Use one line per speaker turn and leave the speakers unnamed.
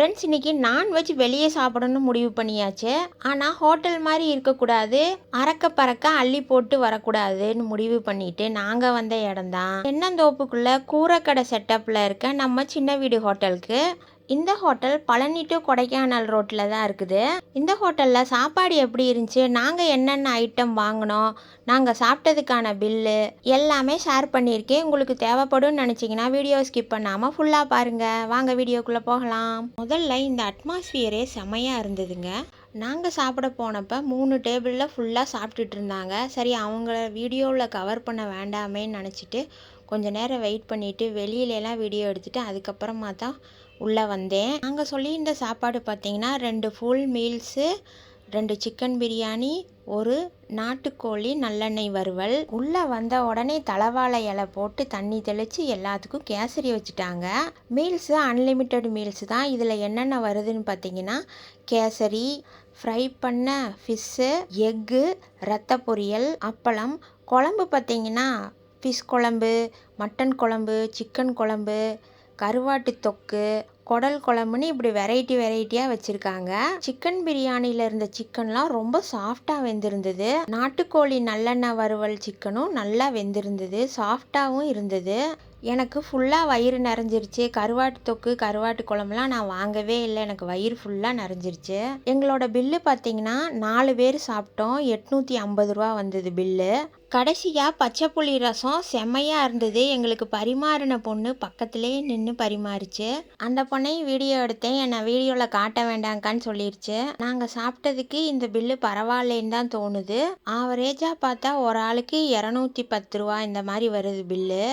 Friends, இன்னைக்கு non veg வெளியே சாப்பிடணும்னு முடிவு பண்ணியாச்சு. ஆனால் ஹோட்டல் மாதிரி இருக்கக்கூடாது, அறக்க பறக்க அள்ளி போட்டு வரக்கூடாதுன்னு முடிவு பண்ணிட்டு நாங்கள் வந்த இடம் தான் தென்னந்தோப்புக்குள்ள கூரைக்கடை செட்டப்பில் இருக்க நம்ம சின்ன வீடு ஹோட்டலுக்கு. இந்த ஹோட்டல் பழனி டு கொடைக்கானல் ரோட்டில் தான் இருக்குது. இந்த ஹோட்டலில் சாப்பாடு எப்படி இருந்துச்சு, நாங்கள் என்னென்ன ஐட்டம் வாங்கினோம், நாங்கள் சாப்பிட்டதுக்கான பில்லு எல்லாமே ஷேர் பண்ணியிருக்கேன். உங்களுக்கு தேவைப்படும்னு நினச்சிங்கன்னா வீடியோ ஸ்கிப் பண்ணாமல் ஃபுல்லாக பாருங்கள். வாங்க வீடியோக்குள்ளே போகலாம். முதல்ல இந்த அட்மாஸ்பியரே செமையாக இருந்ததுங்க. நாங்கள் சாப்பிட போனப்போ 3 டேபிளில் ஃபுல்லாக சாப்பிட்டுட்டு இருந்தாங்க. சரி, அவங்கள வீடியோவில் கவர் பண்ண வேண்டாமேன்னு நினச்சிட்டு கொஞ்சம் நேரம் வெயிட் பண்ணிவிட்டு வெளியிலலாம் வீடியோ எடுத்துகிட்டு அதுக்கப்புறமா தான் உள்ளே வந்தேன். நாங்கள் சொல்லியிருந்த சாப்பாடு பார்த்திங்கன்னா 2 ஃபுல் மீல்ஸு, 2 சிக்கன் பிரியாணி, ஒரு நாட்டுக்கோழி நல்லெண்ணெய் வறுவல். உள்ளே வந்த உடனே தலவாழை இலை போட்டு தண்ணி தெளித்து எல்லாத்துக்கும் கேசரி வச்சுட்டாங்க. மீல்ஸு அன்லிமிட்டெட் மீல்ஸு தான். இதில் என்னென்ன வருதுன்னு பார்த்தீங்கன்னா கேசரி, ஃப்ரை பண்ண ஃபிஷ்ஷு, எக்கு, ரத்த பொரியல், அப்பளம், குழம்பு பார்த்திங்கன்னா ஃபிஷ் குழம்பு, மட்டன் குழம்பு, சிக்கன் குழம்பு, கருவாட்டு தொக்கு, குடல் குழம்புன்னு இப்படி வெரைட்டியாக வச்சுருக்காங்க. சிக்கன் பிரியாணியில் இருந்த சிக்கன்லாம் ரொம்ப சாஃப்டாக வெந்திருந்தது. நாட்டுக்கோழி நல்லெண்ணெய் வறுவல் சிக்கனும் நல்லா வெந்திருந்தது, சாஃப்டாகவும் இருந்தது. எனக்கு ஃபுல்லாக வயிறு நிறைஞ்சிருச்சு. கருவாட்டு தொக்கு, கருவாட்டு குழம்புலாம் நான் வாங்கவே இல்லை, எனக்கு வயிறு ஃபுல்லாக நிறைஞ்சிருச்சு. எங்களோட பில்லு பார்த்திங்கன்னா 4 பேர் சாப்பிட்டோம், 850 ரூபா வந்தது பில்லு. கடைசியாக பச்சை புளி ரசம் செம்மையாக இருந்தது. எங்களுக்கு பரிமாறின பொண்ணு பக்கத்துலேயே நின்று பரிமாறிச்சு. அந்த பொண்ணையும் வீடியோ எடுத்தேன், என்னை வீடியோவில் காட்ட வேண்டாங்கான்னு சொல்லிடுச்சு. நாங்கள் சாப்பிட்டதுக்கு இந்த பில்லு பரவாயில்லைன்னு தான் தோணுது. ஆவரேஜாக பார்த்தா ஒரு ஆளுக்கு 210 ரூபா இந்த மாதிரி வருது பில்லு.